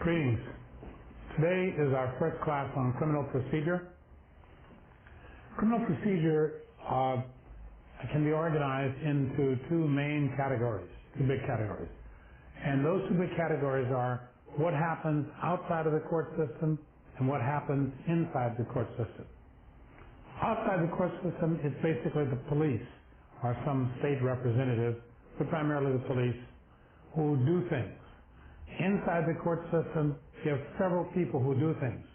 Greetings. Today is our first class on criminal procedure. Criminal procedure can be organized into two main categories, two big categories. And those two big categories are what happens outside of the court system and what happens inside the court system. Outside the court system, it's basically the police or some state representative, but primarily the police, who do things. Inside the court system, you have several people who do things.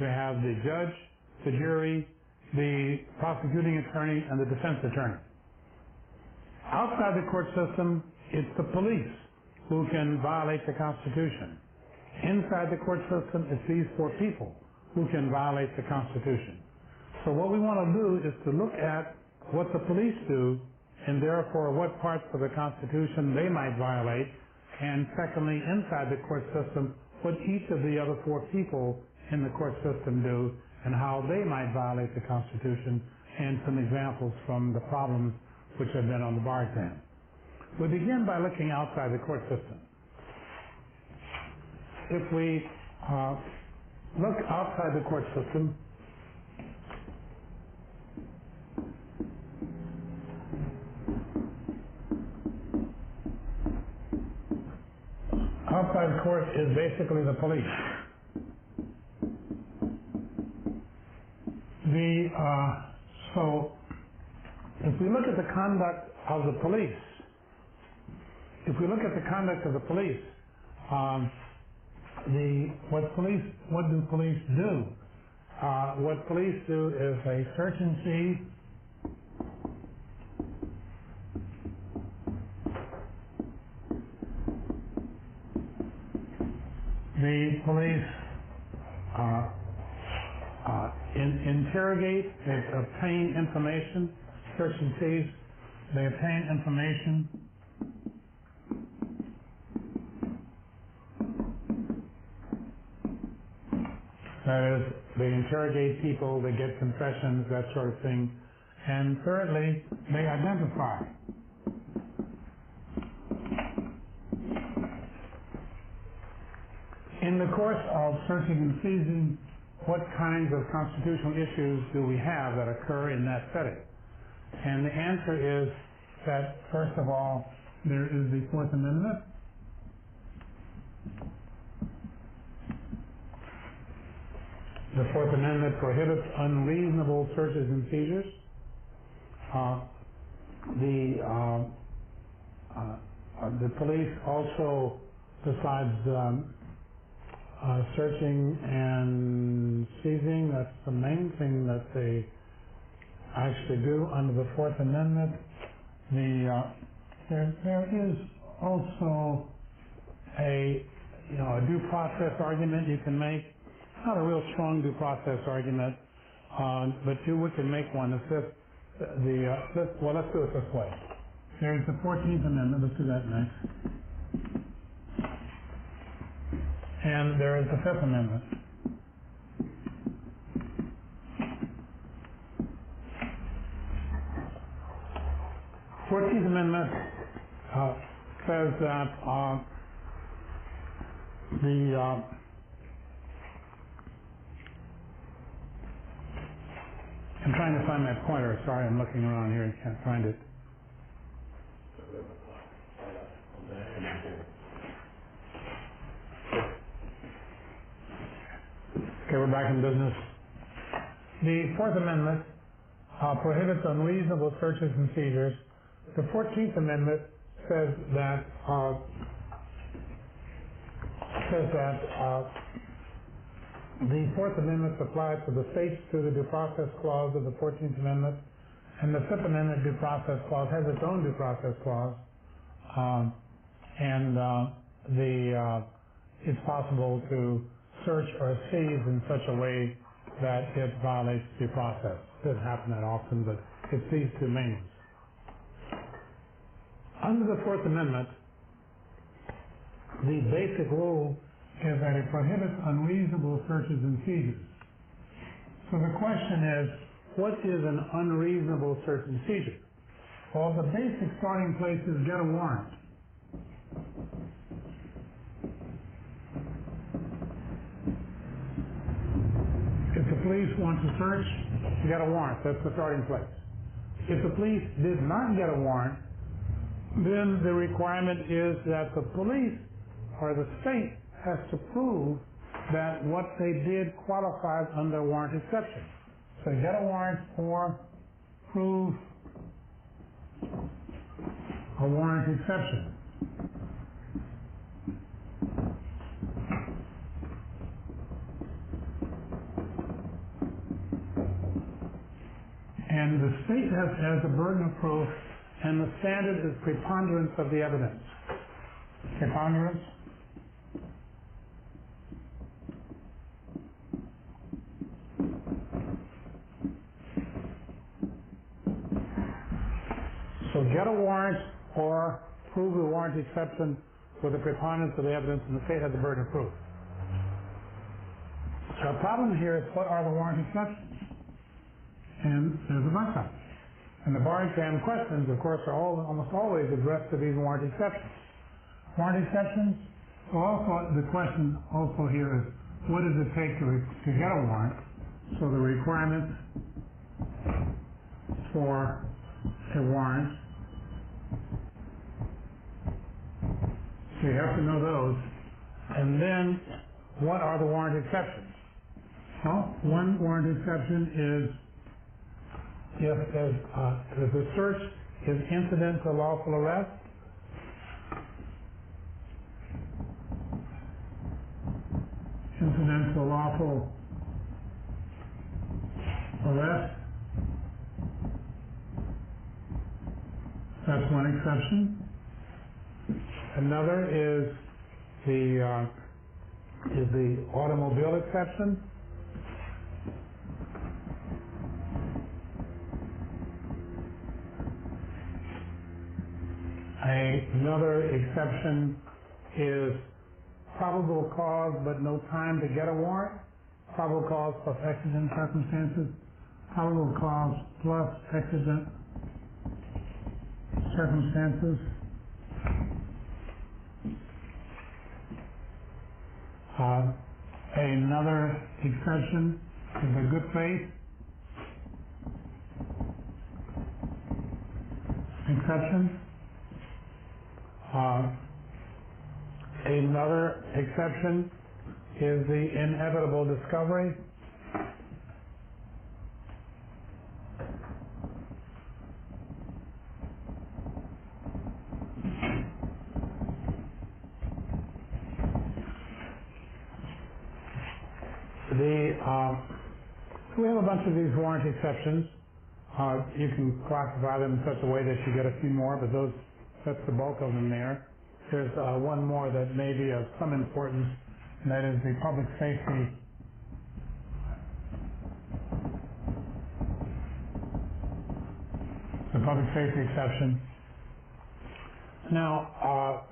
You have the judge, the jury, the prosecuting attorney, and the defense attorney. Outside the court system, it's the police who can violate the Constitution. Inside the court system, it's these four people who can violate the Constitution. So what we want to do is to look at what the police do, and therefore what parts of the Constitution they might violate, and secondly, inside the court system, what each of the other four people in the court system do and how they might violate the Constitution, and some examples from the problems which have been on the bar exam. We begin by looking outside the court system. If we look outside the court system, outside the court is basically the police. So if we look at the conduct of the police, what do police do? What police do is they search and seize. The police interrogate, they obtain information, search and seize, they obtain information. That is, they interrogate people, they get confessions, that sort of thing. And thirdly, they identify. In the course of searching and seizing, what kinds of constitutional issues do we have that occur in that setting? And the answer is that, first of all, there is the Fourth Amendment. The Fourth Amendment prohibits unreasonable searches and seizures. The police also, besides searching and seizing, that's the main thing that they actually do under the Fourth Amendment. There is also a due process argument you can make. Not a real strong due process argument, but we can make one. Let's do it this way. There's the 14th Amendment. Let's do that next. And there is the Fifth Amendment. The 14th Amendment says that I'm trying to find my pointer. Sorry, I'm looking around here and can't find it. Okay, we're back in business. The Fourth Amendment prohibits unreasonable searches and seizures. The 14th Amendment says that the Fourth Amendment applies to the states through the Due Process Clause of the 14th Amendment, and the Fifth Amendment Due Process Clause has its own Due Process Clause, it's possible to search or seize in such a way that it violates due process. It doesn't happen that often, but it's these two mains. Under the Fourth Amendment, the basic rule is that it prohibits unreasonable searches and seizures. So the question is, what is an unreasonable search and seizure? Well, the basic starting place is get a warrant. police want to search, get a warrant. That's the starting place. If the police did not get a warrant, then the requirement is that the police or the state has to prove that what they did qualifies under warrant exception. So get a warrant or prove a warrant exception. And the state has the burden of proof, and the standard is preponderance of the evidence. Preponderance. So get a warrant or prove the warrant exception with the preponderance of the evidence, and the state has the burden of proof. So the problem here is, what are the warrant exceptions? And there's a bunch of them. And the bar exam questions, of course, are almost always addressed to these warrant exceptions. Warrant exceptions, so also the question also here is, what does it take to get a warrant? So the requirements for a warrant, so you have to know those. And then, what are the warrant exceptions? Well, one warrant exception is if the search is incident to lawful arrest, incident to lawful arrest, that's one exception. Another is the automobile exception. Another exception is probable cause but no time to get a warrant. Probable cause plus exigent circumstances. Probable cause plus exigent circumstances. Another exception is a good faith exception. Another exception is the inevitable discovery. We have a bunch of these warrant exceptions. You can classify them in such a way that you get a few more, but that's the bulk of them there. There's one more that may be of some importance, and that is the public safety exception. Now,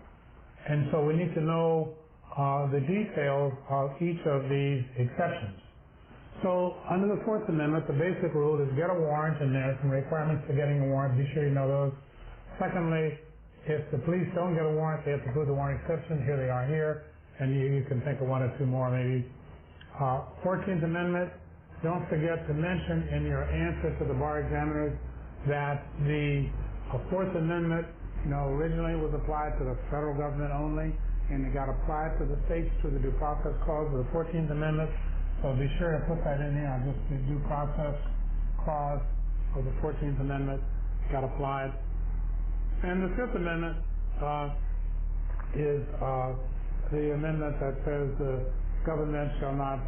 and so we need to know the details of each of these exceptions. So under the Fourth Amendment, the basic rule is get a warrant, and there are some requirements for getting a warrant. Be sure you know those. Secondly, if the police don't get a warrant, they have to prove the warrant exception. Here they are here, and you can think of one or two more maybe. 14th Amendment, don't forget to mention in your answer to the bar examiners that the Fourth Amendment, originally was applied to the federal government only, and it got applied to the states through the Due Process Clause of the 14th Amendment. So be sure to put that in here. Just the Due Process Clause of the 14th Amendment got applied. And the Fifth Amendment is the amendment that says the government shall not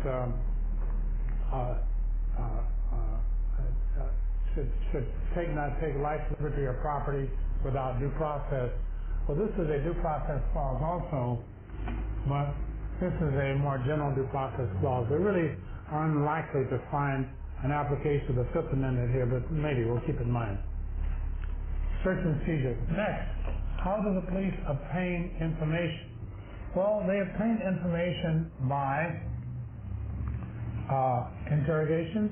should not take life, liberty, or property without due process. Well, this is a due process clause also, but this is a more general due process clause. We really are unlikely to find an application of the Fifth Amendment here, but maybe we'll keep in mind. Search and seizure. Next, how do the police obtain information? Well, they obtain information by interrogations,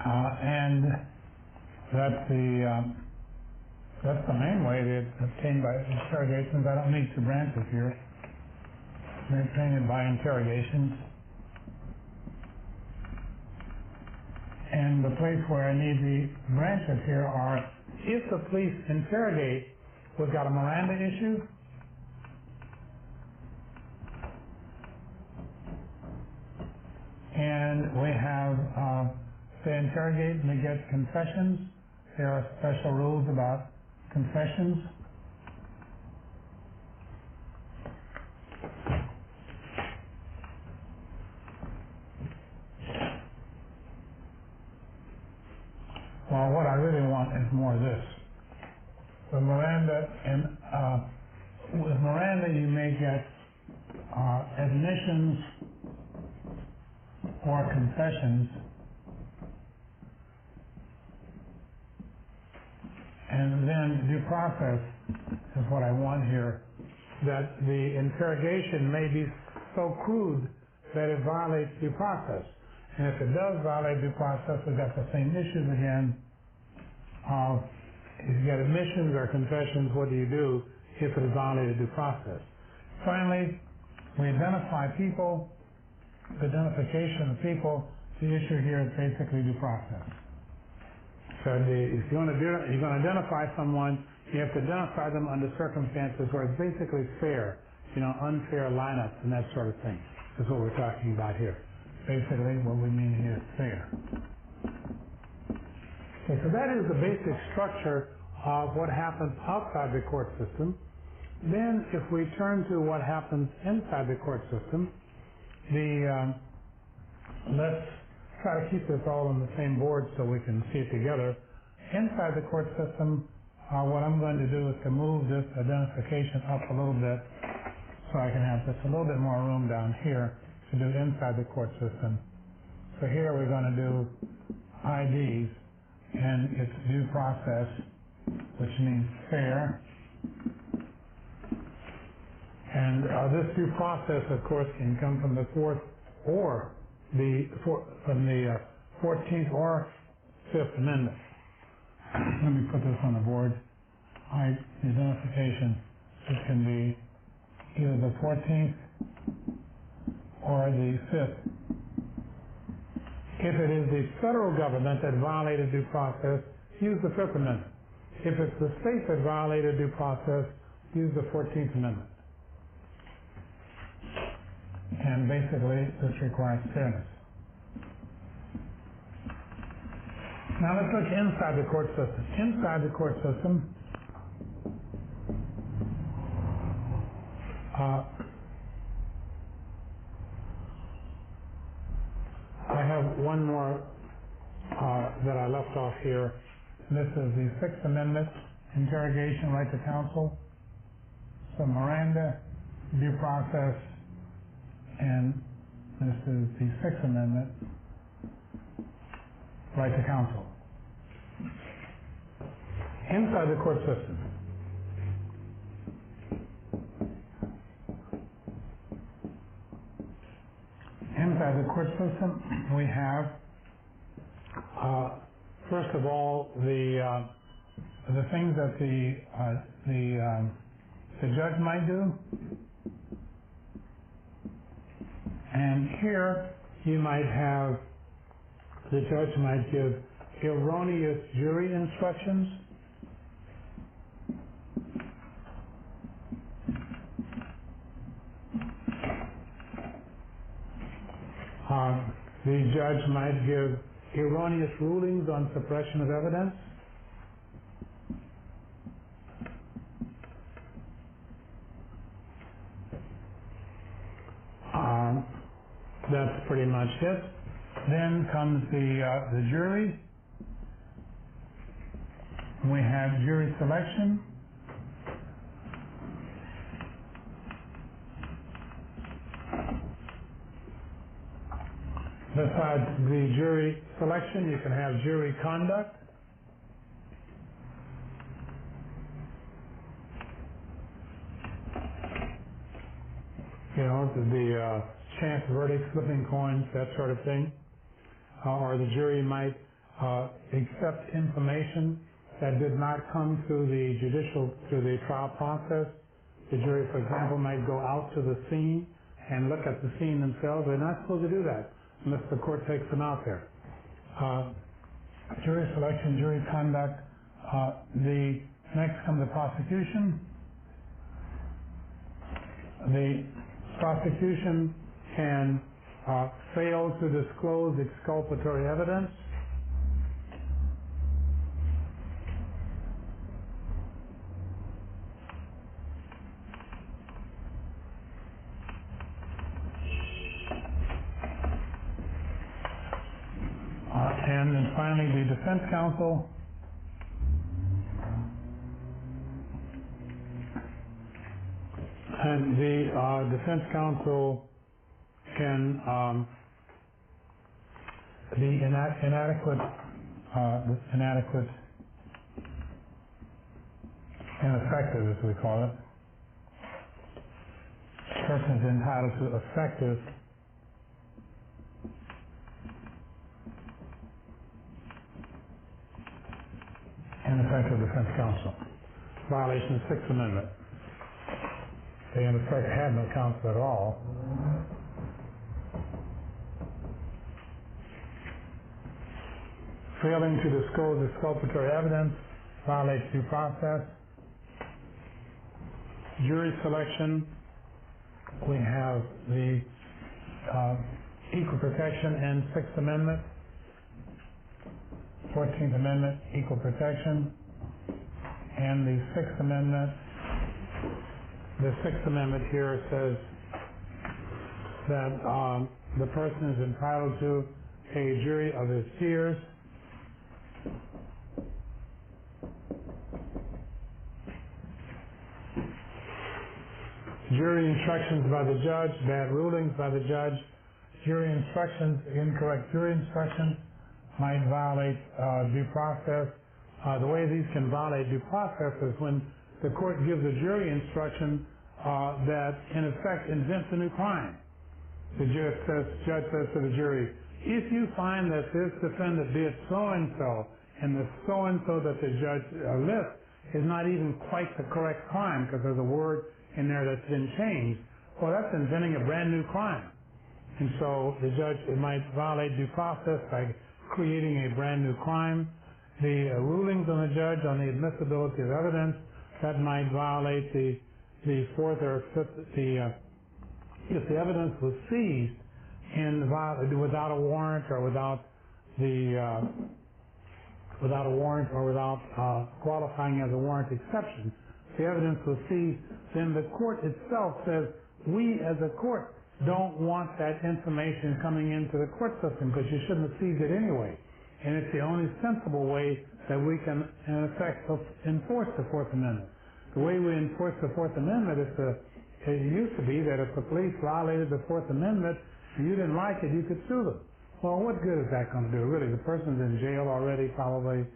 and that's the That's the main way that it's obtained by interrogations. I don't need two branches here. They're obtained by interrogations. And the place where I need the branches here are if the police interrogate, we've got a Miranda issue. And we have, they interrogate and they get confessions. There are special rules about confessions. Well, what I really want is more of this. With Miranda, with Miranda you may get admissions or confessions, and then due process is what I want here, that the interrogation may be so crude that it violates due process. And if it does violate due process, we've got the same issues again. If you get admissions or confessions, what do you do if it has violated due process? Finally, we identify people. The identification of people, the issue here is basically due process. So if you're going to identify someone, you have to identify them under circumstances where it's basically fair, unfair lineups and that sort of thing. That's what we're talking about here. Basically, what we mean here is fair. Okay, so that is the basic structure of what happens outside the court system. Then, if we turn to what happens inside the court system, let's try to keep this all on the same board so we can see it together. Inside the court system, what I'm going to do is to move this identification up a little bit so I can have just a little bit more room down here to do inside the court system. So here we're going to do IDs, and it's due process, which means fair. And this due process, of course, can come from the Fourth or from the 14th or 5th Amendment. Let me put this on the board. Identification. This can be either the 14th or the 5th. If it is the federal government that violated due process, use the 5th Amendment. If it's the state that violated due process, use the 14th Amendment. And basically, this requires fairness. Now let's look inside the court system. Inside the court system, I have one more that I left off here. This is the 6th Amendment, interrogation, right to counsel. So Miranda, due process, and this is the 6th Amendment, right to counsel. Inside the court system, we have, first of all, the things that the judge might do. And here you might have, the judge might give erroneous jury instructions. The judge might give erroneous rulings on suppression of evidence. That's pretty much it. Then comes the jury. We have jury selection. Besides the jury selection, you can have jury conduct. The chance verdict, flipping coins, that sort of thing. Or the jury might accept information that did not come through the trial process. The jury, for example, might go out to the scene and look at the scene themselves. They're not supposed to do that unless the court takes them out there. Jury selection, jury conduct. The next comes the prosecution. The prosecution can fail to disclose exculpatory evidence. And then finally, the defense counsel can the inadequate ineffective, as we call it. Person is entitled to effective ineffective defense counsel. Violation of the Sixth Amendment. They in effect had no counsel at all. Failing to disclose exculpatory evidence violates due process. Jury selection, we have the equal protection and Sixth Amendment. 14th Amendment, equal protection, and the Sixth Amendment. The Sixth Amendment here says that the person is entitled to a jury of his peers. Jury instructions by the judge, bad rulings by the judge. Jury instructions, incorrect jury instructions might violate due process. The way these can violate due process is when the court gives a jury instruction that in effect invents a new crime. The judge says to the jury, if you find that this defendant did so-and-so, and the so-and-so that the judge lists is not even quite the correct crime because there's a word in there that's been changed, well, that's inventing a brand new crime. And so the judge, it might violate due process by creating a brand new crime. The rulings on the judge on the admissibility of evidence, that might violate the fourth or fifth, if the evidence was seized without a warrant or without qualifying as a warrant exception, if the evidence was seized, then the court itself says, we as a court don't want that information coming into the court system because you shouldn't have seized it anyway. And it's the only sensible way that we can, in effect, enforce the Fourth Amendment. The way we enforce the Fourth Amendment is it used to be that if the police violated the Fourth Amendment and you didn't like it, you could sue them. Well, what good is that going to do? Really, the person's in jail already probably,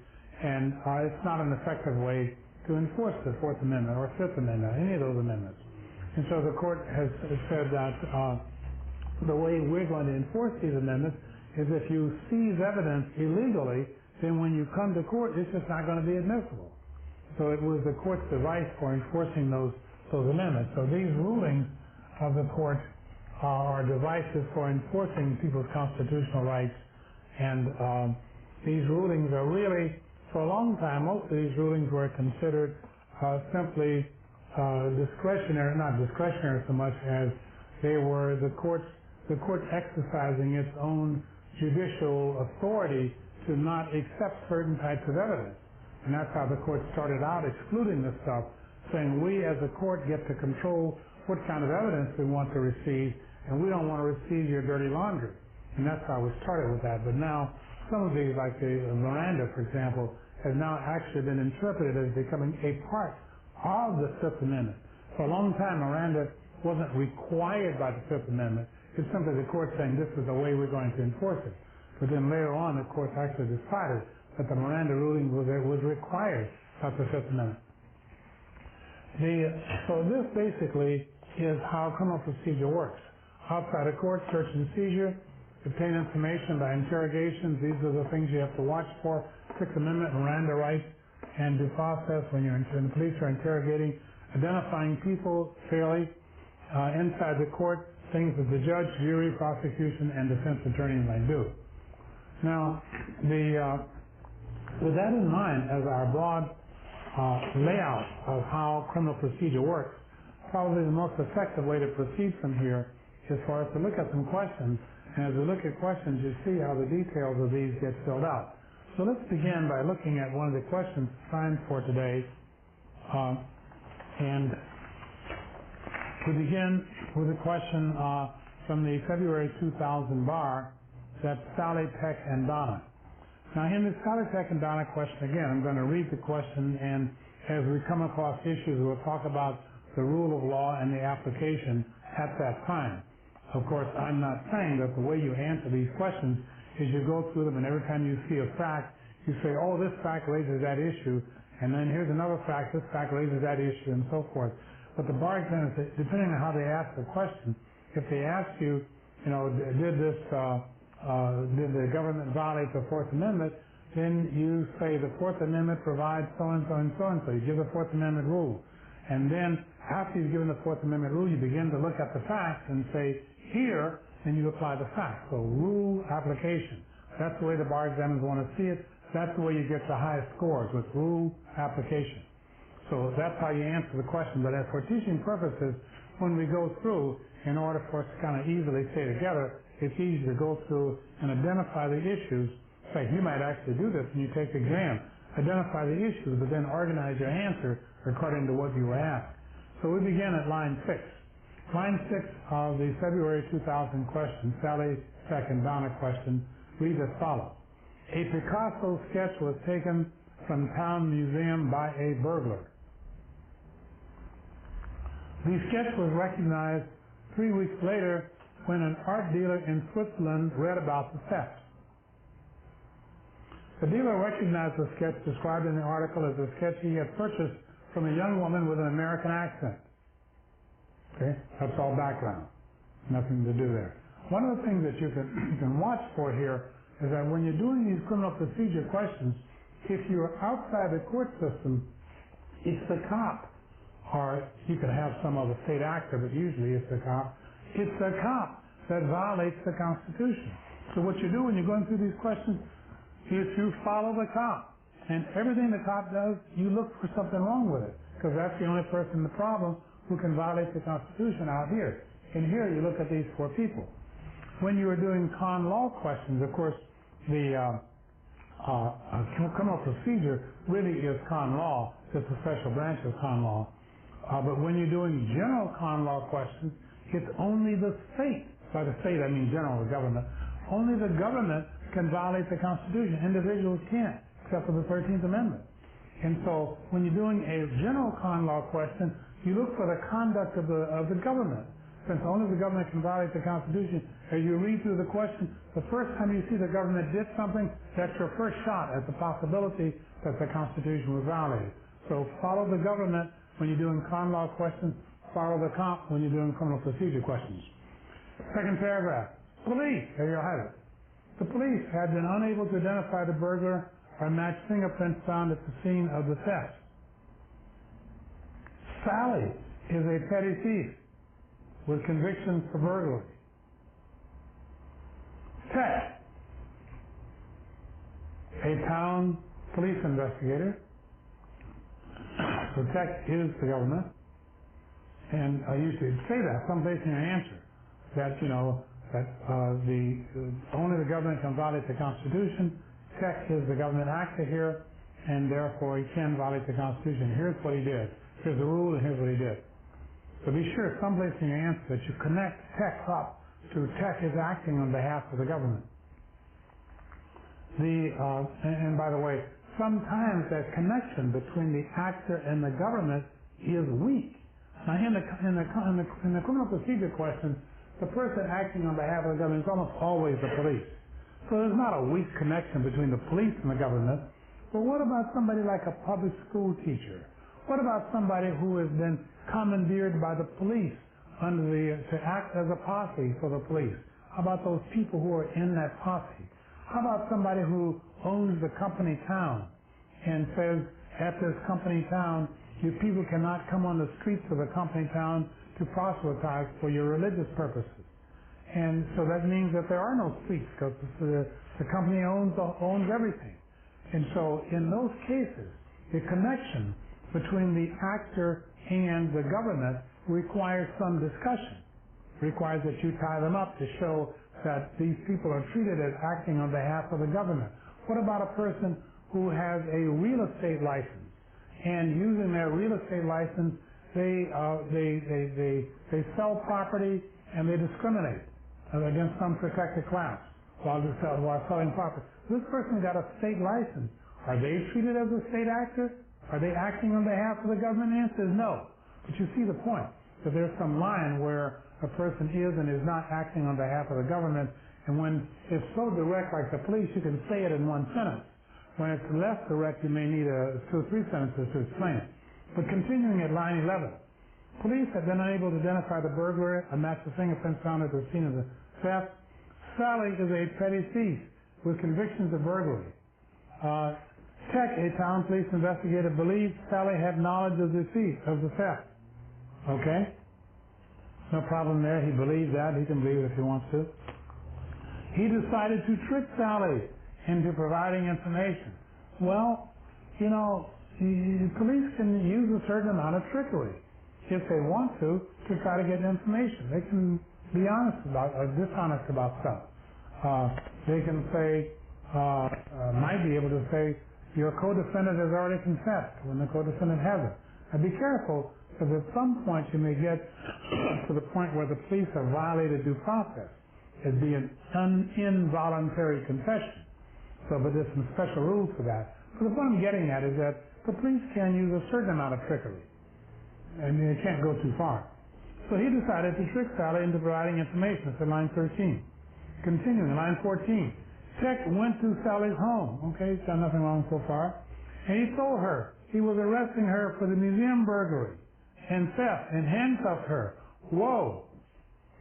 and it's not an effective way to enforce the Fourth Amendment or Fifth Amendment, any of those amendments. And so the court has said that the way we're going to enforce these amendments is if you seize evidence illegally, then when you come to court, it's just not going to be admissible. So it was the court's device for enforcing those amendments. So these rulings of the court are devices for enforcing people's constitutional rights, and these rulings are really, for a long time, most of these rulings were considered simply discretionary, not discretionary so much as they were the court exercising its own judicial authority to not accept certain types of evidence. And that's how the court started out excluding this stuff, saying we as a court get to control what kind of evidence we want to receive, and we don't want to receive your dirty laundry. And that's how we started with that. But now, some of these, like the Miranda, for example, has now actually been interpreted as becoming a part of the Fifth Amendment. For a long time, Miranda wasn't required by the Fifth Amendment. It's simply the court saying this is the way we're going to enforce it. But then later on, the court actually decided that the Miranda ruling was required of the Fifth Amendment. So this basically is how criminal procedure works. Outside of court, search and seizure, obtain information by interrogations. These are the things you have to watch for. Sixth Amendment, Miranda rights, and due process when the police are interrogating, identifying people fairly inside the court, things that the judge, jury, prosecution, and defense attorney might do. Now, with that in mind, as our broad layout of how criminal procedure works, probably the most effective way to proceed from here is for us to look at some questions, and as we look at questions, you see how the details of these get filled out. So let's begin by looking at one of the questions assigned for today, and we begin with a question from the February 2000 bar. That's Sally, Peck, and Donna. Now, in the Sally, Peck, and Donna question, again, I'm going to read the question, and as we come across issues, we'll talk about the rule of law and the application at that time. Of course, I'm not saying that the way you answer these questions is you go through them, and every time you see a fact, you say, oh, this fact raises that issue, and then here's another fact, this fact raises that issue, and so forth. But the bar examiners, depending on how they ask the question, if they ask you, did the government violate the Fourth Amendment, then you say the Fourth Amendment provides so-and-so and so-and-so. You give the Fourth Amendment rule. And then after you've given the Fourth Amendment rule, you begin to look at the facts and say, here, and you apply the facts. So rule, application. That's the way the bar examiners want to see it. That's the way you get the highest scores, with rule, application. So that's how you answer the question. But as for teaching purposes, when we go through, in order for us to kind of easily stay together, it's easy to go through and identify the issues. In fact, you might actually do this when you take the exam. Identify the issues, but then organize your answer according to what you were asked. So we begin at line 6. Line 6 of the February 2000 question, Sally, Peck, and Donna question, reads as follows. A Picasso sketch was taken from Town Museum by a burglar. The sketch was recognized 3 weeks later when an art dealer in Switzerland read about the theft. The dealer recognized the sketch described in the article as a sketch he had purchased from a young woman with an American accent. Okay, that's all background. Nothing to do there. One of the things that you can watch for here is that when you're doing these criminal procedure questions, if you're outside the court system, it's the cop, or you could have some other state actor, but usually it's the cop. It's the cop that violates the Constitution. So what you do when you're going through these questions is you follow the cop. And everything the cop does, you look for something wrong with it, because that's the only person in the problem who can violate the Constitution out here. And here you look at these 4 people. When you are doing con law questions, of course, the criminal procedure really is con law, just a special branch of con law. But when you're doing general con law questions, it's only the state. By the state, I mean general government. Only the government can violate the Constitution. Individuals can't, except for the 13th Amendment. And so when you're doing a general con law question, you look for the conduct of the government. Since only the government can violate the Constitution, as you read through the question, the first time you see the government did something, that's your first shot at the possibility that the Constitution was violated. So follow the government when you're doing con law questions, follow the cop when you're doing criminal procedure questions. Second paragraph. Police, there you have it. The police had been unable to identify the burglar or match fingerprints found at the scene of the theft. Sally is a petty thief with convictions for burglary. Peck, a town police investigator. So Peck is the government. And I usually say that someplace in your answer, that, only the government can violate the Constitution. Peck is the government actor here, and therefore he can violate the Constitution. Here's what he did. Here's the rule, and here's what he did. So be sure someplace in your answer that you connect Peck up to Peck is acting on behalf of the government. And by the way, sometimes that connection between the actor and the government is weak. Now, in the criminal procedure question, the person acting on behalf of the government is almost always the police. So there's not a weak connection between the police and the government. But what about somebody like a public school teacher? What about somebody who has been commandeered by the police to act as a posse for the police? How about those people who are in that posse? How about somebody who owns the company town and says, at this company town, you people cannot come on the streets of the company town to proselytize for your religious purposes. And so that means that there are no streets because the company owns everything. And so in those cases, the connection between the actor and the government requires some discussion. Requires that you tie them up to show that these people are treated as acting on behalf of the government. What about a person who has a real estate license, and using their real estate license, they sell property and they discriminate against some protected class while selling property? This person got a state license. Are they treated as a state actor? Are they acting on behalf of the government? The answer is no. But you see the point, that there's some line where a person is and is not acting on behalf of the government, and when it's so direct like the police, you can say it in one sentence. When it's less direct, you may need 2 or 3 sentences to explain it. But continuing at line 11, police have been unable to identify the burglar and match the fingerprints found at the scene of the theft. Sally is a petty thief with convictions of burglary. Tech, a town police investigator, believes Sally had knowledge of the theft. Okay? No problem there. He believed that. He can believe it if he wants to. He decided to trick Sally into providing information. Well, you know, police can use a certain amount of trickery if they want to try to get information. They can be honest about or dishonest about stuff. They can say, might be able to say, your co-defendant has already confessed when the co-defendant hasn't. Now be careful, because at some point you may get to the point where the police have violated due process. It'd be an involuntary confession. So, but there's some special rules for that. But what I'm getting at is that the police can use a certain amount of trickery, and they can't go too far. So he decided to trick Sally into providing information. It's in line 13. Continuing, line 14. Tech went to Sally's home. Okay, he's done nothing wrong so far. And he told her he was arresting her for the museum burglary and theft and handcuffed her. Whoa.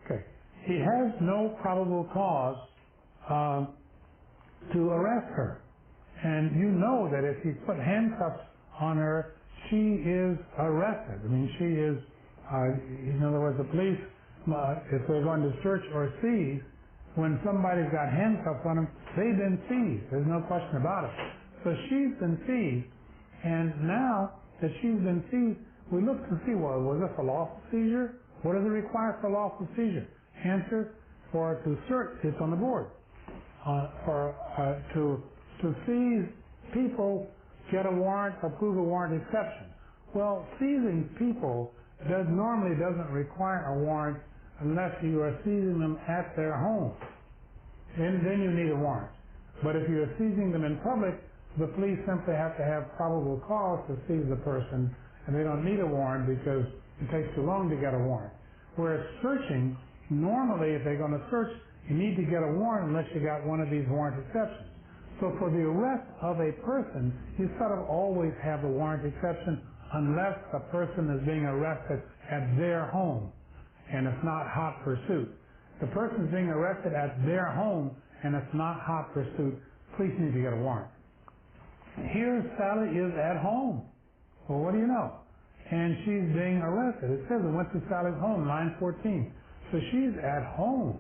Okay. He has no probable cause to arrest her. And you know that if he put handcuffs on her, she is arrested. I mean, she is, in other words, the police, if they're going to search or seize, when somebody's got handcuffs on them, they've been seized. There's no question about it. So she's been seized, and now that she's been seized, we look to see, well, was this a lawful seizure? What does it require for a lawful seizure? Answer, to search, it's on the board. To seize people, get a warrant, approve a warrant exception. Well, seizing people normally doesn't require a warrant unless you are seizing them at their home. And then you need a warrant. But if you're seizing them in public, the police simply have to have probable cause to seize the person, and they don't need a warrant because it takes too long to get a warrant. Whereas searching, normally if they're going to search, you need to get a warrant unless you got one of these warrant exceptions. So for the arrest of a person, you sort of always have a warrant exception unless the person is being arrested at their home and it's not hot pursuit. The person is being arrested at their home and it's not hot pursuit, police need to get a warrant. Here Sally is at home. Well, what do you know? And she's being arrested. It says it went to Sally's home, line 14. So she's at home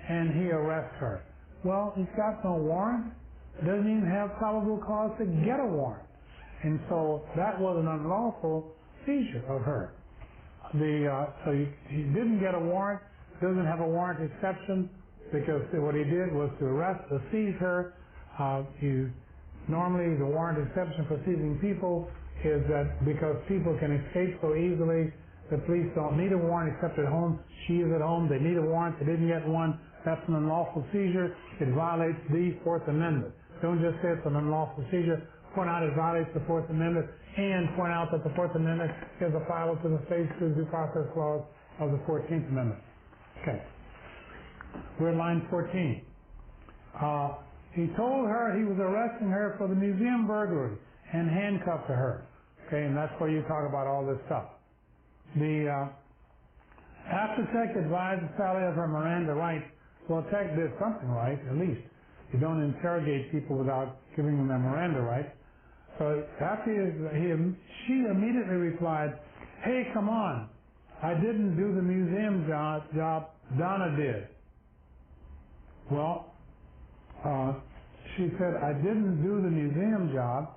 and he arrests her. Well, he's got no warrant. Doesn't even have probable cause to get a warrant. And so that was an unlawful seizure of her. So he didn't get a warrant, doesn't have a warrant exception, because what he did was to seize her. Normally the warrant exception for seizing people is that because people can escape so easily, the police don't need a warrant except at home. She is at home, they need a warrant, they didn't get one. That's an unlawful seizure. It violates the Fourth Amendment. Don't just say it's an unlawful seizure. Point out it violates the Fourth Amendment, and point out that the Fourth Amendment is a file to the State's Due Process Clause of the 14th Amendment. Okay. We're at line 14. He told her he was arresting her for the museum burglary and handcuffed her. Okay, and that's where you talk about all this stuff. After Tech advised Sally of her Miranda rights, well, Tech did something right, at least. You don't interrogate people without giving them their Miranda rights. So after she immediately replied, "Hey, come on, I didn't do the museum job, Donna did." Well, she said, "I didn't do the museum job."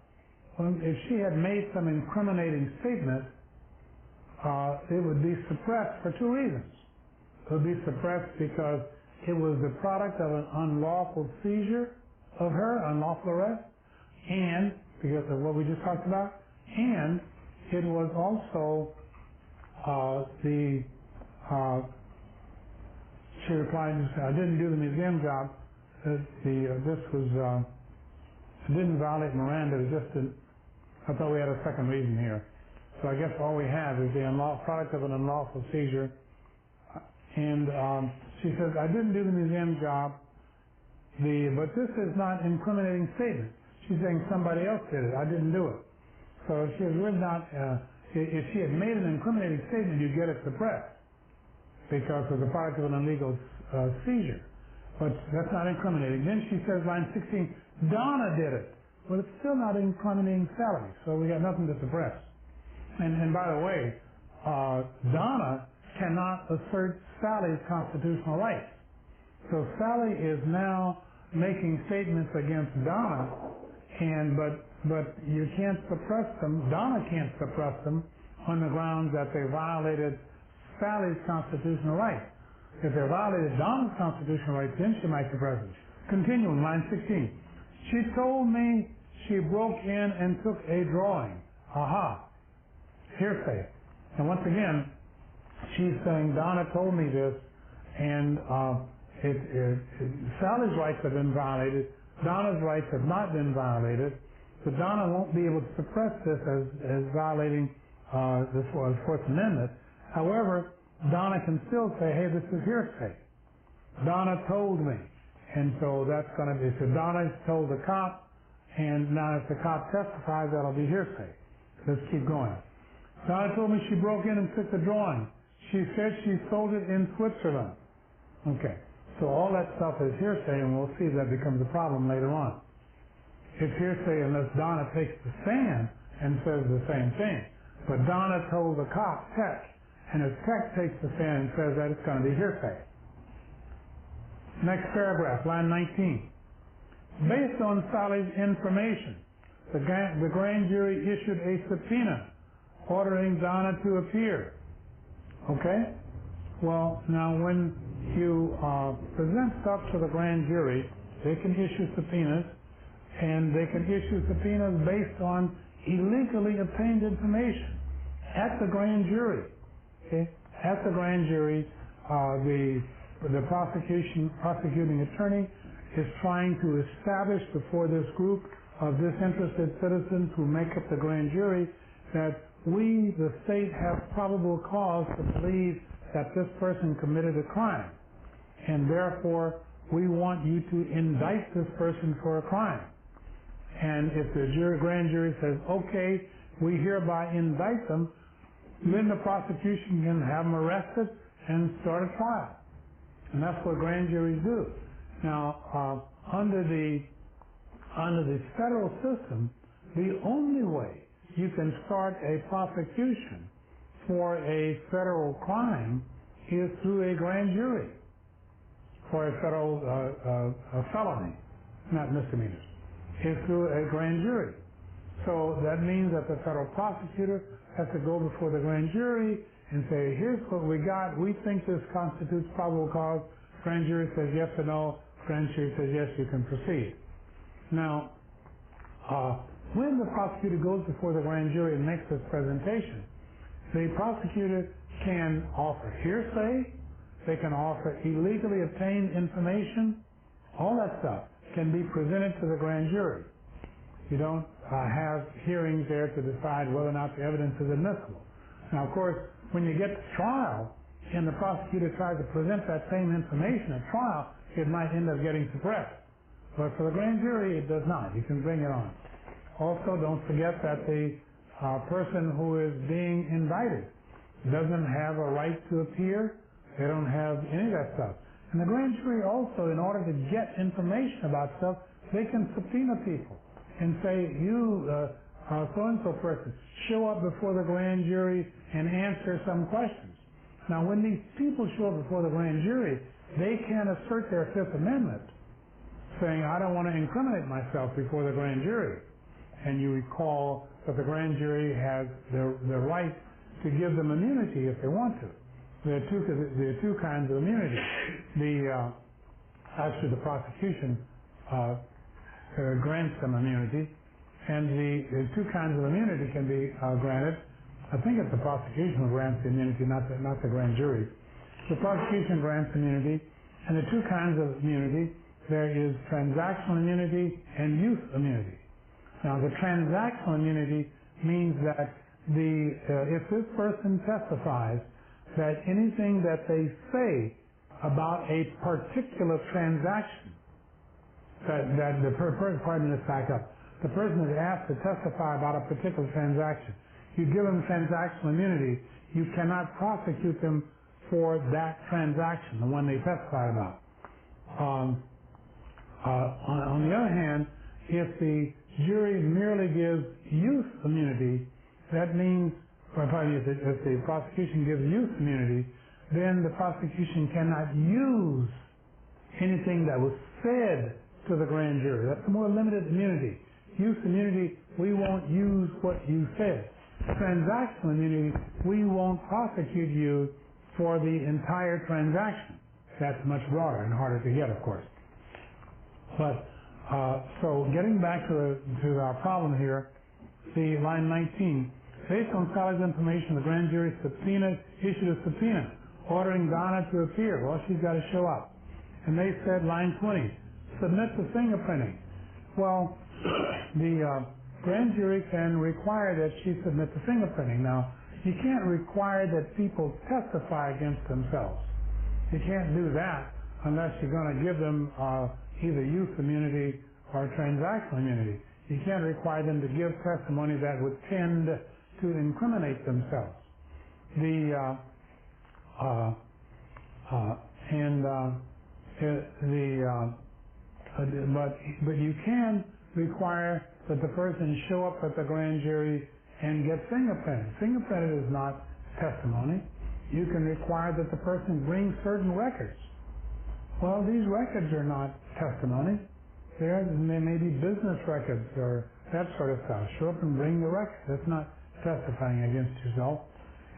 Well, if she had made some incriminating statement, it would be suppressed for two reasons. It would be suppressed because it was the product of an unlawful seizure of her, unlawful arrest, and because of what we just talked about, and it was also she replied and said, "I didn't do the museum job. This was, it didn't violate Miranda. It just didn't." I thought we had a second reason here. So I guess all we have is the product of an unlawful seizure. And she says, "I didn't do the museum job, but this is not an incriminating statement." She's saying somebody else did it. I didn't do it. So she has really not, if she had made an incriminating statement, you'd get it suppressed because of the product of an illegal seizure. But that's not incriminating. Then she says, line 16, "Donna did it." Well, it's still not incriminating Sally, so we got nothing to suppress. And by the way, Donna cannot assert Sally's constitutional rights. So Sally is now making statements against Donna, but you can't suppress them. Donna can't suppress them on the grounds that they violated Sally's constitutional rights. If they violated Donna's constitutional rights, then she might suppress them. Continuing, line 16. "She told me she broke in and took a drawing." Aha. Hearsay. And once again, she's saying, "Donna told me this, and Sally's rights have been violated. Donna's rights have not been violated. So Donna won't be able to suppress this as violating the Fourth Amendment. However, Donna can still say, 'Hey, this is hearsay. Donna told me.'" And so that's going to be, so Donna told the cop, and now if the cop testifies, that'll be hearsay. Let's keep going. "Donna told me she broke in and took the drawing. She said she sold it in Switzerland." Okay, so all that stuff is hearsay, and we'll see if that becomes a problem later on. It's hearsay unless Donna takes the stand and says the same thing. But Donna told the cop, Tech, and if Tech takes the stand and says that, it's going to be hearsay. Next paragraph, line 19. "Based on Sally's information, the grand jury issued a subpoena ordering Donna to appear." Okay? Well, now when you present stuff to the grand jury, they can issue subpoenas, and they can issue subpoenas based on illegally obtained information at the grand jury. Okay? At the grand jury, the prosecuting attorney is trying to establish before this group of disinterested citizens who make up the grand jury that we, the state, have probable cause to believe that this person committed a crime, and therefore we want you to indict this person for a crime. And if the grand jury says, "Okay, we hereby indict them," then the prosecution can have them arrested and start a trial. And that's what grand juries do. Now, under the federal system, the only way you can start a prosecution for a federal crime is through a grand jury for a federal felony, not misdemeanors. Is through a grand jury. So that means that the federal prosecutor has to go before the grand jury and say, "Here's what we got. We think this constitutes probable cause." Grand jury says yes or no. Grand jury says yes, you can proceed. Now, when the prosecutor goes before the grand jury and makes this presentation, the prosecutor can offer hearsay, they can offer illegally obtained information, all that stuff can be presented to the grand jury. You don't have hearings there to decide whether or not the evidence is admissible. Now, of course, when you get to trial and the prosecutor tries to present that same information at trial, it might end up getting suppressed. But for the grand jury, it does not. You can bring it on. Also, don't forget that the person who is being indicted doesn't have a right to appear. They don't have any of that stuff. And the grand jury also, in order to get information about stuff, they can subpoena people and say, "You, so-and-so person show up before the grand jury and answer some questions. Now, when these people show up before the grand jury, they can assert their Fifth Amendment, saying, I don't want to incriminate myself before the grand jury. And you recall that the grand jury has the right to give them immunity if they want to. There are two kinds of immunity. Actually, the prosecution grants them immunity, and the two kinds of immunity can be granted. I think it's the prosecution who grants the immunity, not the grand jury. The prosecution grants immunity, and the two kinds of immunity, there is transactional immunity and use immunity. Now, the transactional immunity means that if this person testifies that anything that they say about a particular transaction, pardon me, let's back up. The person is asked to testify about a particular transaction. You give them transactional immunity, you cannot prosecute them for that transaction, the one they testified about. On the other hand, if the jury merely gives use immunity, that means, if the prosecution gives use immunity, then the prosecution cannot use anything that was said to the grand jury. That's a more limited immunity. Use immunity, we won't use what you said. Transactional immunity, we won't prosecute you for the entire transaction. That's much broader and harder to get, of course. But so getting back to our problem here, the line 19, based on Sally's information, the grand jury issued a subpoena ordering Donna to appear. Well, she's got to show up. And they said, line 20, submit the fingerprinting. Well, the grand jury can require that she submit the fingerprinting. Now, you can't require that people testify against themselves. You can't do that unless you're going to give them either use immunity or transactional immunity. You can't require them to give testimony that would tend to incriminate themselves. But you can require that the person show up at the grand jury and get fingerprinted. Fingerprinted is not testimony. You can require that the person bring certain records. Well, these records are not testimony. They may be business records or that sort of stuff. Show up and bring the records. That's not testifying against yourself.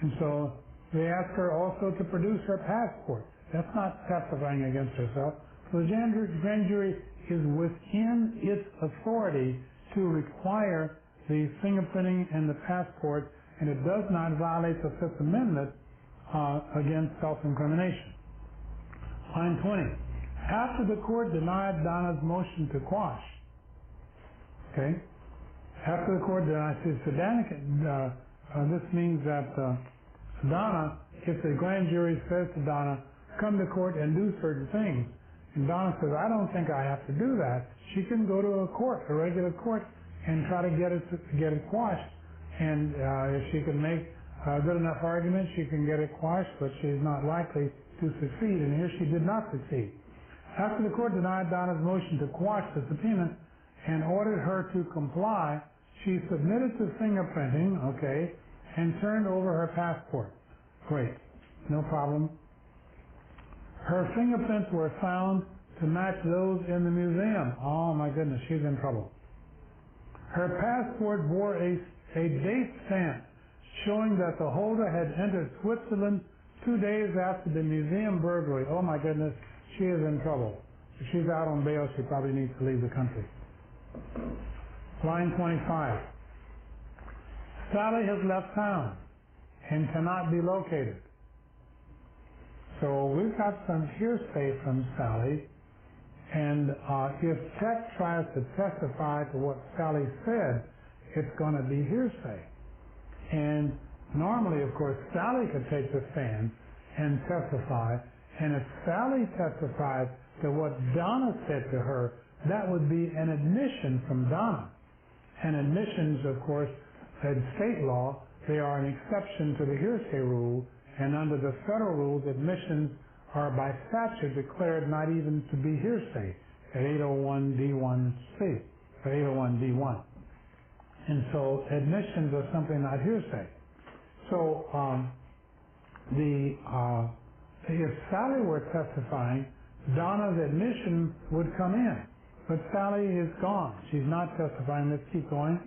And so they ask her also to produce her passport. That's not testifying against herself. So the grand jury is within its authority to require the fingerprinting and the passport, and it does not violate the Fifth Amendment against self-incrimination. Line 20. After the court denied Donna's motion to quash, okay? After the court denied, this means that Donna, if the grand jury says to Donna, come to court and do certain things, and Donna says, I don't think I have to do that, she can go to a court, a regular court, and try to get it quashed. And if she can make a good enough argument, she can get it quashed, but she's not likely to succeed, and here she did not succeed. After the court denied Donna's motion to quash the subpoena and ordered her to comply, she submitted to fingerprinting, okay, and turned over her passport. Great, no problem. Her fingerprints were found to match those in the museum. Oh my goodness, she's in trouble. Her passport bore a date stamp showing that the holder had entered Switzerland 2 days after the museum burglary. Oh my goodness, she is in trouble. If she's out on bail, she probably needs to leave the country. Line 25. Sally has left town and cannot be located. So we've got some hearsay from Sally, and if Tech tries to testify to what Sally said, it's going to be hearsay. And normally, of course, Sally could take the stand and testify, and if Sally testifies to what Donna said to her, that would be an admission from Donna. And admissions, of course, in state law, they are an exception to the hearsay rule, and under the federal rules, admissions are by statute declared not even to be hearsay at 801D1C, or 801D1. And so admissions are something not hearsay. So if Sally were testifying, Donna's admission would come in. But Sally is gone. She's not testifying. Let's keep going.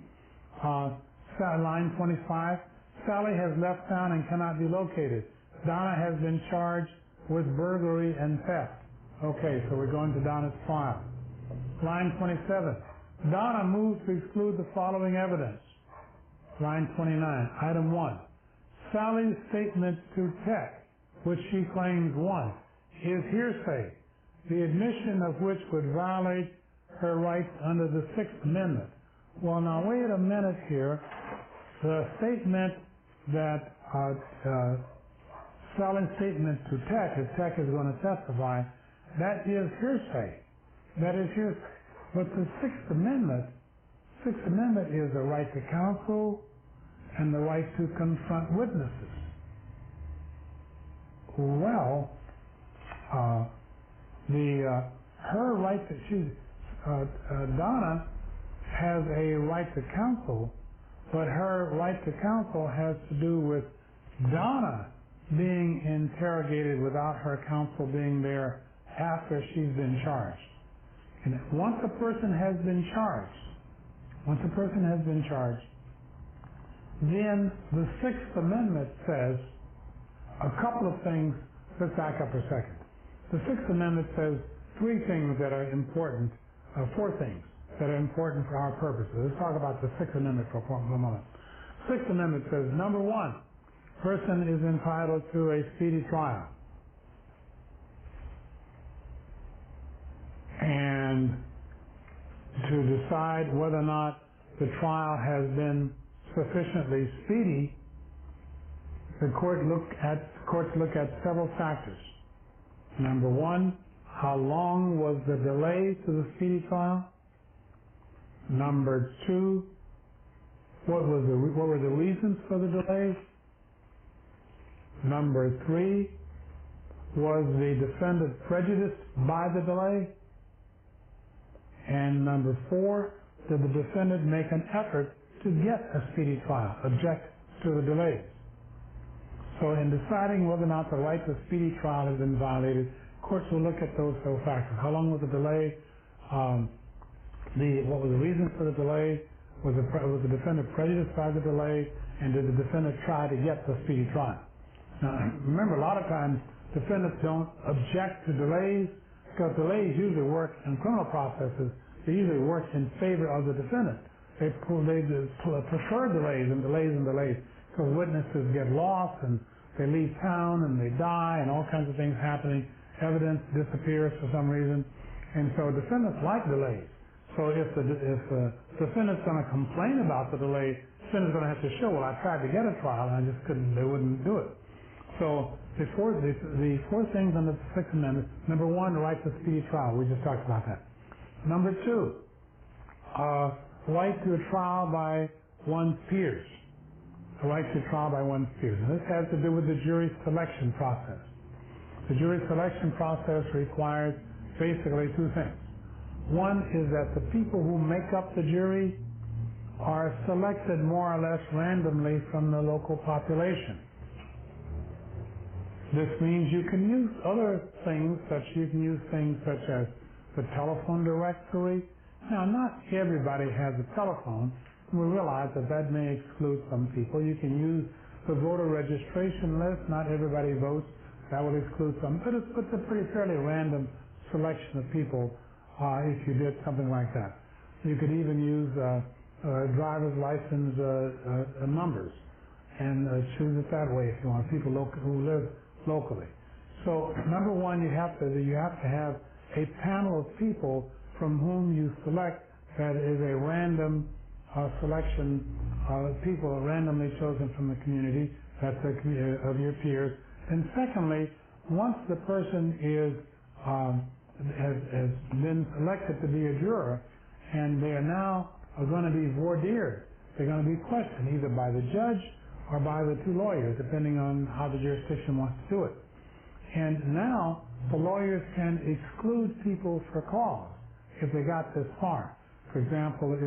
Line 25. Sally has left town and cannot be located. Donna has been charged with burglary and theft. Okay, so we're going to Donna's trial. Line 27. Donna moved to exclude the following evidence. Line 29. Item 1. Sally's statement to Tech, which she claims 1, is hearsay, the admission of which would violate her rights under the Sixth Amendment. Well, now wait a minute here. The statement that Sally's statement to Tech, if Tech is going to testify, that is hearsay. That is hearsay. But the Sixth Amendment is the right to counsel and the right to confront witnesses. Well, her right to Donna has a right to counsel, but her right to counsel has to do with Donna being interrogated without her counsel being there after she's been charged. And once a person has been charged, then the Sixth Amendment says a couple of things. Let's back up a second. The Sixth Amendment says four things that are important for our purposes. Let's talk about the Sixth Amendment for a moment. The Sixth Amendment says, number 1, person is entitled to a speedy trial. And to decide whether or not the trial has been sufficiently speedy, the courts look at several factors. Number 1, how long was the delay to the speedy trial? Number 2, what were the reasons for the delay? Number 3, was the defendant prejudiced by the delay? And number 4, did the defendant make an effort to get a speedy trial, object to the delays? So in deciding whether or not the right to a speedy trial has been violated, courts will look at those factors. How long was the delay? What was the reason for the delay? Was the defendant prejudiced by the delay? And did the defendant try to get the speedy trial? Now, remember, a lot of times defendants don't object to delays because delays usually work in criminal processes. They usually work in favor of the defendant. They prefer delays because witnesses get lost and they leave town and they die and all kinds of things happening. Evidence disappears for some reason. And so defendants like delays. So if the defendant's going to complain about the delay, the defendant's going to have to show, well, I tried to get a trial and I just couldn't, they wouldn't do it. So the four things under the Sixth Amendment: number 1, the right to speedy trial. We just talked about that. Number 2, right to a trial by one's peers. The right to trial by one's peers. And this has to do with the jury selection process. The jury selection process requires basically 2 things. One is that the people who make up the jury are selected more or less randomly from the local population. This means you can use other things, such as the telephone directory. Now, not everybody has a telephone. We realize that may exclude some people. You can use the voter registration list. Not everybody votes. That will exclude some. But it's a pretty fairly random selection of people if you did something like that. You could even use driver's license numbers and choose it that way if you want. People who live locally. So number 1, you have to have a panel of people from whom you select. That is a random selection of people randomly chosen from the community. That's of your peers. And secondly, once the person has been selected to be a juror, and they are now going to be voir dire, they're going to be questioned either by the judge or by the 2 lawyers, depending on how the jurisdiction wants to do it. And now the lawyers can exclude people for cause if they got this far. For example, if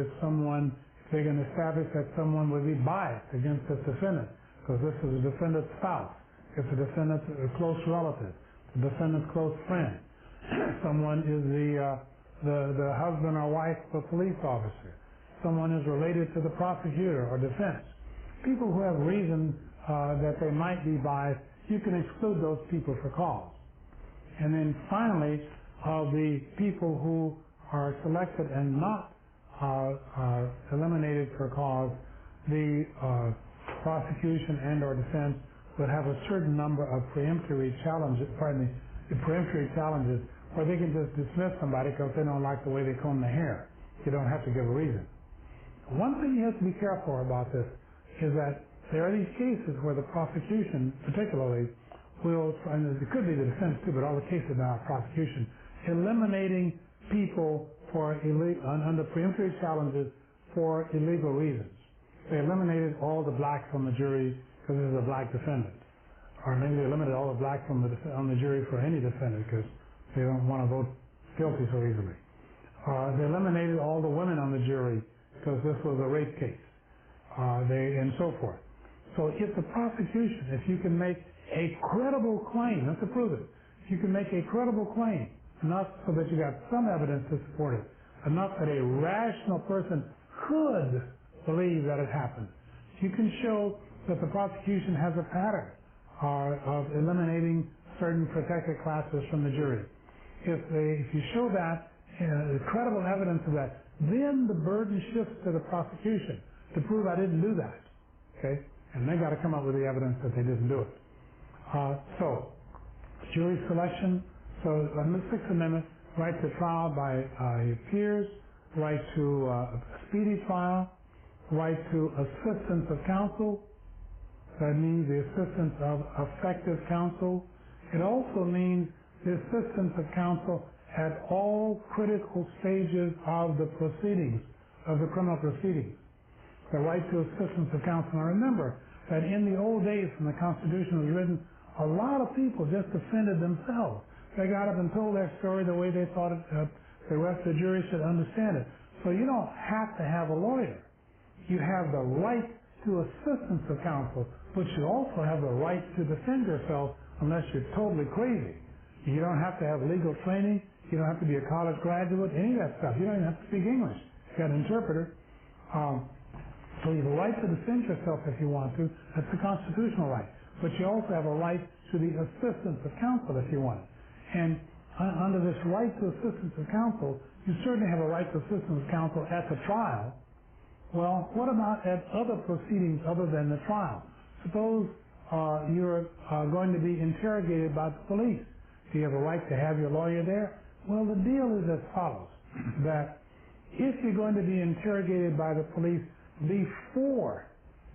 They can establish that someone would be biased against this defendant because this is a defendant's spouse, it's a defendant's close relative, the defendant's close friend. Someone is the husband or wife of a police officer. Someone is related to the prosecutor or defense. People who have reason that they might be biased, you can exclude those people for cause. And then finally, of the people who are selected and not eliminated for cause, the prosecution and or defense would have a certain number of preemptory challenges, where they can just dismiss somebody because they don't like the way they comb their hair. You don't have to give a reason. One thing you have to be careful about this is that there are these cases where the prosecution particularly will, and it could be the defense too, but all the cases now are prosecution, eliminating people for under preemptory challenges for illegal reasons. They eliminated all the blacks on the jury because there's a black defendant. Or maybe they eliminated all the blacks on the jury for any defendant because they don't want to vote guilty so easily. They eliminated all the women on the jury because this was a rape case. And so forth. So if the prosecution, if you can make a credible claim, not to prove it, if you can make a credible claim, enough so that you got some evidence to support it, enough that a rational person could believe that it happened, you can show that the prosecution has a pattern of eliminating certain protected classes from the jury. If you show that, credible evidence of that, then the burden shifts to the prosecution to prove I didn't do that. Okay? And they got to come up with the evidence that they didn't do it. So, jury selection. So, on the Sixth Amendment, right to trial by peers, right to a speedy trial, right to assistance of counsel. That means the assistance of effective counsel. It also means the assistance of counsel at all critical stages of the proceedings, of the criminal proceedings. The right to assistance of counsel. Now remember that in the old days when the Constitution was written, a lot of people just defended themselves. They got up and told their story the way they thought the rest of the jury should understand it. So you don't have to have a lawyer. You have the right to assistance of counsel, but you also have the right to defend yourself unless you're totally crazy. You don't have to have legal training. You don't have to be a college graduate, any of that stuff. You don't even have to speak English. You got an interpreter. So you have a right to defend yourself if you want to. That's a constitutional right. But you also have a right to the assistance of counsel if you want it. And under this right to assistance of counsel, you certainly have a right to assistance of counsel at the trial. Well, what about at other proceedings other than the trial? Suppose you're going to be interrogated by the police. Do you have a right to have your lawyer there? Well, the deal is as follows, that if you're going to be interrogated by the police before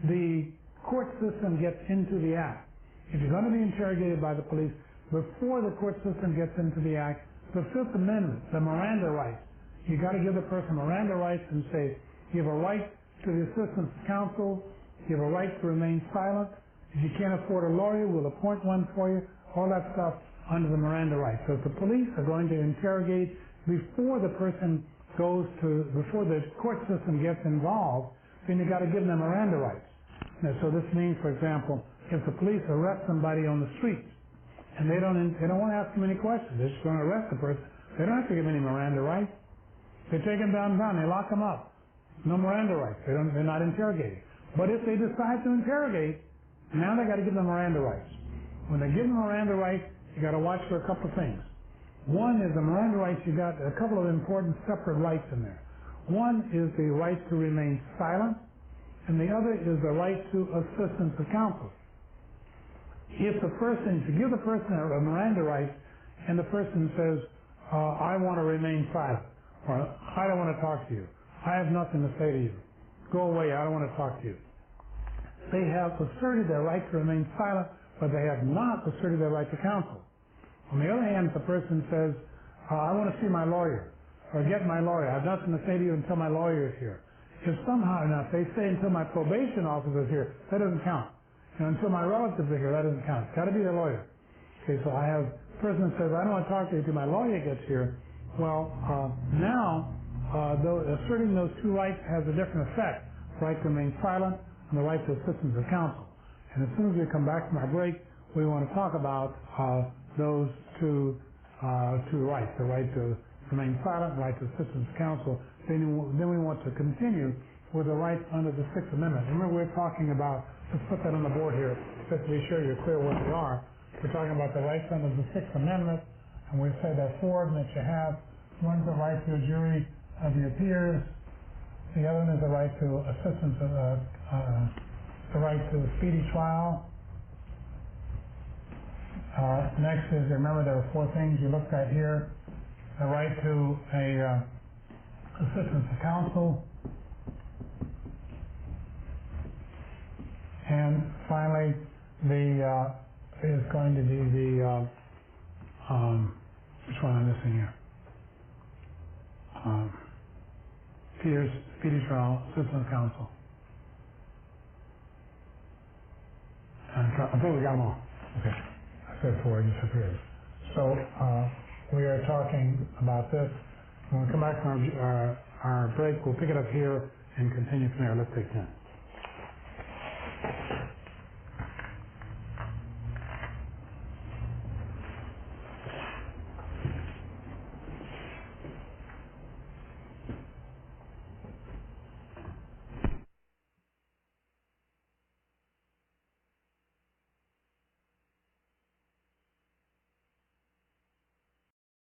the court system gets into the act, if you're going to be interrogated by the police before the court system gets into the act, the Fifth Amendment, the Miranda rights, you got to give the person Miranda rights and say, you have a right to the assistance of counsel, you have a right to remain silent, if you can't afford a lawyer, we'll appoint one for you, all that stuff under the Miranda rights. So if the police are going to interrogate before the person before the court system gets involved, then you got to give them Miranda rights. Now, so this means, for example, if the police arrest somebody on the street and they don't want to ask them any questions, they're just going to arrest the person, they don't have to give any Miranda rights. They take them downtown, they lock them up. No Miranda rights. They're not interrogating. But if they decide to interrogate, now they got to give them Miranda rights. When they give them Miranda rights, you got to watch for a couple of things. One is the Miranda rights. You got a couple of important separate rights in there. One is the right to remain silent, and the other is the right to assistance of counsel. If you give the person a Miranda right, and the person says, I want to remain silent, or I don't want to talk to you, I have nothing to say to you, go away, I don't want to talk to you. They have asserted their right to remain silent, but they have not asserted their right to counsel. On the other hand, if the person says, I want to see my lawyer, or get my lawyer, I have nothing to say to you until my lawyer is here. If somehow, now if they say until my probation officer is here, that doesn't count. And until my relatives are here, that doesn't count. It's got to be their lawyer. Okay, so I have a person says, I don't want to talk to you until my lawyer gets here. Well, now though asserting those two rights has a different effect: the right to remain silent and the right to assistance of counsel. And as soon as we come back from our break, we want to talk about those two rights: the right to remain silent, the right to assistance of counsel. Then we want to continue with the rights under the Sixth Amendment. Remember, we're talking about, let's put that on the board here, just to be sure you're clear what they are. We're talking about the rights under the Sixth Amendment, and we say there are four of them that you have. One's the right to a jury of your peers. The other one is the right to assistance of the right to a speedy trial. Next is, remember, there are four things you looked at here: the right to a assistance of counsel, and finally, is going to be the which one am I missing here? Peers, speedy trial, assistance of counsel. I think we got them all. Okay, I said four, you said three. So we are talking about this. When we come back from our break, we'll pick it up here and continue from there. Let's take 10.